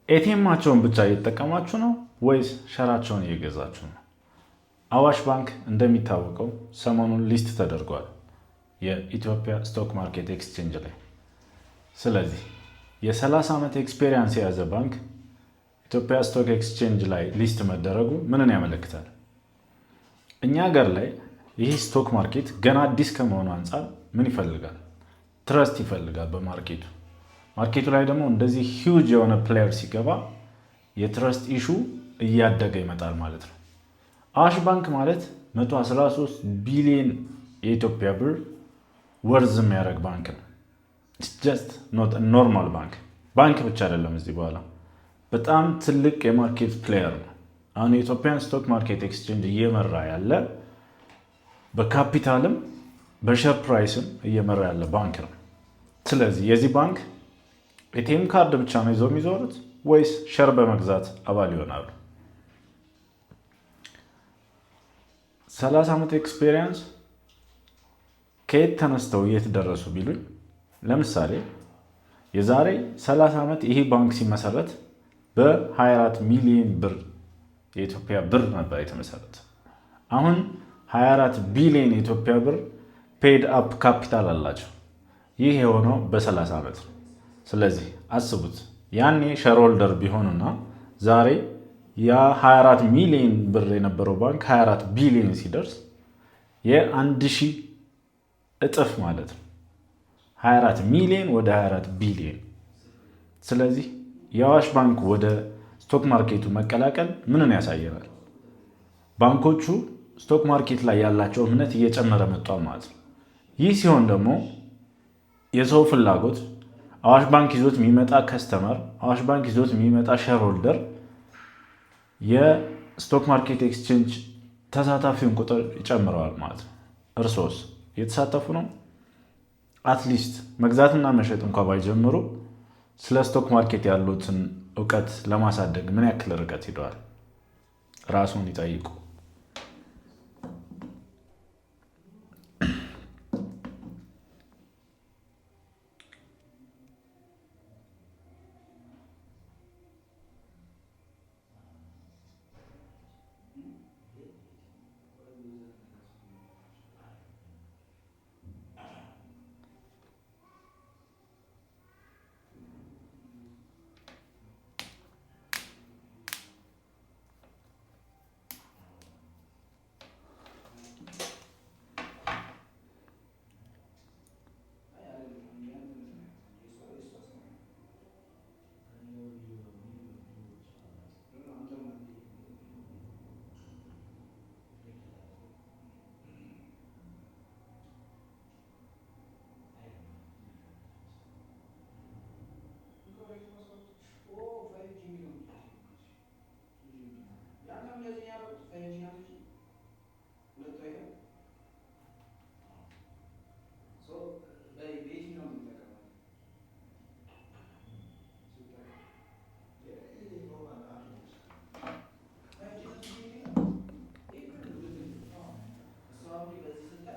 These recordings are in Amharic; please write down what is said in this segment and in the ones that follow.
ኤቲኤማቸውን ብቻ እየተጠቀማችሁ ነው ወይስ ሸራቸውን እየገዛችሁ ነው? አዋሽ ባንክ እንደሚታወቀው ሰሞኑን ሊስት ተደርጓል የኢትዮጵያ ስቶክ ማርኬት ኤክስቼንጅ ላይ። ስለዚህ የ30 ዓመት ኤክስፔሪንስ የያዘ ባንክ ኢትዮጵያ ስቶክ ኤክስቼንጅ ላይ ሊስት መደረጉ ምንን ያመለክታል? እኛ ሀገር ላይ ይህ ስቶክ ማርኬት ገና አዲስ ከመሆኑ አንጻር ምን ይፈልጋል? ትረስት ይፈልጋል በማርኬቱ። ማርኬቱ ላይ ደግሞ እንደዚህ ሂውጅ የሆነ ፕሌየር ሲገባ የትረስት ኢሹ እያደገ ይመጣል ማለት ነው። አዋሽ ባንክ ማለት 113 ቢሊዮን የኢትዮጵያ ብር ወርዝ የሚያደርግ ባንክ ነው። ጀስት ኖት ኖርማል ባንክ ብቻ አይደለም። እዚህ በኋላ በጣም ትልቅ የማርኬት ፕሌየር ነው። አሁን የኢትዮጵያን ስቶክ ማርኬት ኤክስቼንጅ እየመራ ያለ በካፒታልም በሼር ፕራይስም እየመራ ያለ ባንክ ነው። ስለዚህ የዚህ ባንክ ኤቲኤም ካርድ ብቻ ነው ይዘው የሚዞሩት ወይስ ሸር በመግዛት አባል ይሆናሉ? 30 ዓመት ኤክስፔሪንስ ከየት ተነስተው የት ደረሱ ቢሉኝ፣ ለምሳሌ የዛሬ 30 ዓመት ይሄ ባንክ ሲመሰረት በ24 ሚሊዮን ብር የኢትዮጵያ ብር ነበር የተመሰረተ። አሁን 24 ቢሊዮን የኢትዮጵያ ብር ፔድ አፕ ካፒታል አላቸው። ይህ የሆነው በ30 ዓመት ነው። ስለዚህ አስቡት፣ ያኔ ሸርሆልደር ቢሆንና ዛሬ የ24 ሚሊዮን ብር የነበረው ባንክ 24 ቢሊዮን ሲደርስ የ1000 እጥፍ ማለት ነው። 24 ሚሊዮን ወደ 24 ቢሊዮን። ስለዚህ የአዋሽ ባንክ ወደ ስቶክ ማርኬቱ መቀላቀል ምንን ያሳየናል? ባንኮቹ ስቶክ ማርኬት ላይ ያላቸው እምነት እየጨመረ መጥቷል ማለት ነው። ይህ ሲሆን ደግሞ የሰው ፍላጎት አዋሽ ባንክ ይዞት የሚመጣ ከስተመር፣ አዋሽ ባንክ ይዞት የሚመጣ ሼርሆልደር የስቶክ ማርኬት ኤክስቼንጅ ተሳታፊውን ቁጥር ይጨምረዋል ማለት ነው። እርሶስ እየተሳተፉ ነው? አትሊስት መግዛትና መሸጥ እንኳ ባይጀምሩ ስለ ስቶክ ማርኬት ያሉትን እውቀት ለማሳደግ ምን ያክል ርቀት ሂደዋል? ራሱን ይጠይቁ።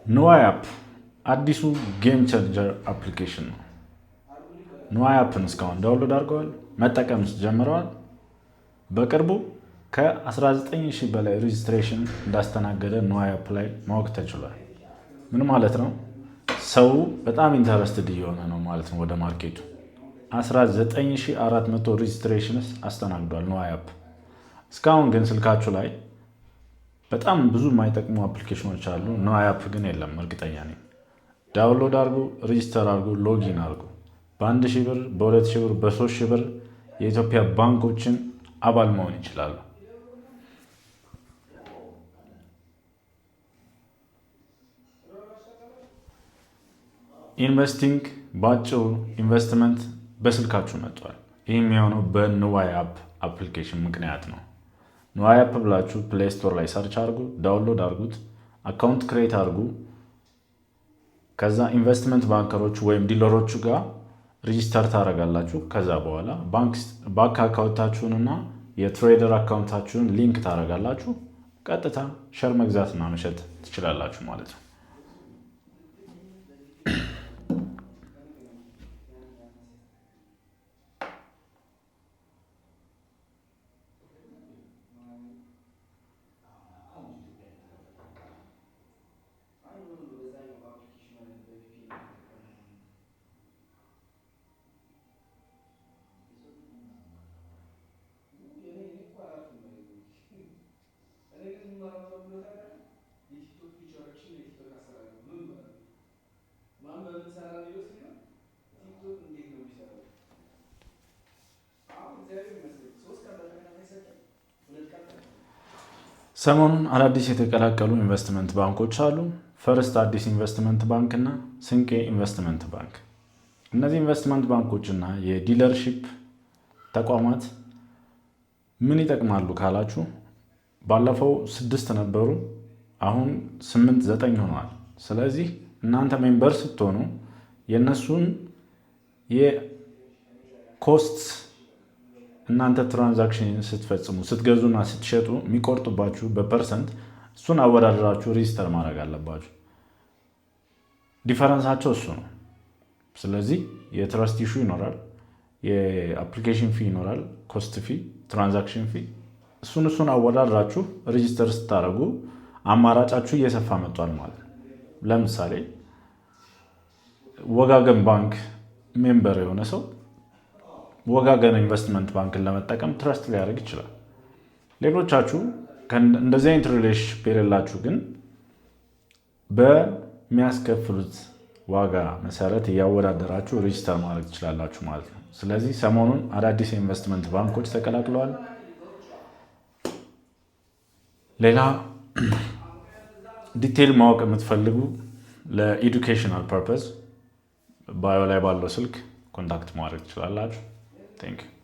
ንዋይ አፕ አዲሱ ጌም ቼንጀር አፕሊኬሽን ነው። ንዋይ አፕን እስካሁን ዳውንሎድ አድርገዋል? መጠቀም ጀምረዋል? በቅርቡ ከ19,000 በላይ ሬጅስትሬሽን እንዳስተናገደ ንዋይ አፕ ላይ ማወቅ ተችሏል። ምን ማለት ነው? ሰው በጣም ኢንተረስትድ እየሆነ ነው ማለት ነው ወደ ማርኬቱ። 19,400 ሬጅስትሬሽንስ አስተናግዷል ንዋይ አፕ። እስካሁን ግን ስልካችሁ ላይ በጣም ብዙ የማይጠቅሙ አፕሊኬሽኖች አሉ። ንዋይ አፕ ግን የለም፣ እርግጠኛ ነኝ። ዳውንሎድ አድርጉ፣ ሬጅስተር አድርጉ፣ ሎጊን አድርጉ። በ1,000 ብር፣ በ2,000 ብር፣ በ3,000 ብር የኢትዮጵያ ባንኮችን አባል መሆን ይችላሉ። ኢንቨስቲንግ በአጭሩ ኢንቨስትመንት በስልካችሁ መጥቷል። ይህም የሆነው በንዋይ አፕ አፕሊኬሽን ምክንያት ነው። ንዋይ አፕ ብላችሁ ፕሌይ ስቶር ላይ ሰርች አድርጉ፣ ዳውንሎድ አድርጉት፣ አካውንት ክሬት አድርጉ። ከዛ ኢንቨስትመንት ባንከሮች ወይም ዲለሮቹ ጋር ሬጂስተር ታደርጋላችሁ። ከዛ በኋላ ባንክ አካውንታችሁንና የትሬደር አካውንታችሁን ሊንክ ታደርጋላችሁ። ቀጥታ ሸር መግዛትና መሸጥ ትችላላችሁ ማለት ነው። ሰሞኑን አዳዲስ የተቀላቀሉ ኢንቨስትመንት ባንኮች አሉ። ፈርስት አዲስ ኢንቨስትመንት ባንክ እና ስንቄ ኢንቨስትመንት ባንክ። እነዚህ ኢንቨስትመንት ባንኮች እና የዲለርሺፕ ተቋማት ምን ይጠቅማሉ ካላችሁ፣ ባለፈው 6 ነበሩ፣ አሁን 8 9 ሆነዋል። ስለዚህ እናንተ ሜምበር ስትሆኑ የእነሱን የኮስት እናንተ ትራንዛክሽን ስትፈጽሙ ስትገዙና ስትሸጡ የሚቆርጡባችሁ በፐርሰንት እሱን አወዳደራችሁ ሬጂስተር ማድረግ አለባችሁ። ዲፈረንሳቸው እሱ ነው። ስለዚህ የትረስት ኢሹ ይኖራል፣ የአፕሊኬሽን ፊ ይኖራል፣ ኮስት ፊ፣ ትራንዛክሽን ፊ። እሱን አወዳደራችሁ ሬጂስተር ስታደርጉ አማራጫችሁ እየሰፋ መጥቷል ማለት ነው። ለምሳሌ ወጋገን ባንክ ሜምበር የሆነ ሰው ወጋገን ኢንቨስትመንት ባንክን ለመጠቀም ትረስት ሊያደርግ ይችላል። ሌሎቻችሁ እንደዚህ አይነት ሪሌሽንሽፕ የሌላችሁ ግን በሚያስከፍሉት ዋጋ መሰረት እያወዳደራችሁ ሬጂስተር ማድረግ ትችላላችሁ ማለት ነው። ስለዚህ ሰሞኑን አዳዲስ ኢንቨስትመንት ባንኮች ተቀላቅለዋል። ሌላ ዲቴይል ማወቅ የምትፈልጉ ለኤዱኬሽናል ፐርፐዝ ባዮ ላይ ባለው ስልክ ኮንታክት ማድረግ ትችላላችሁ። Thank you.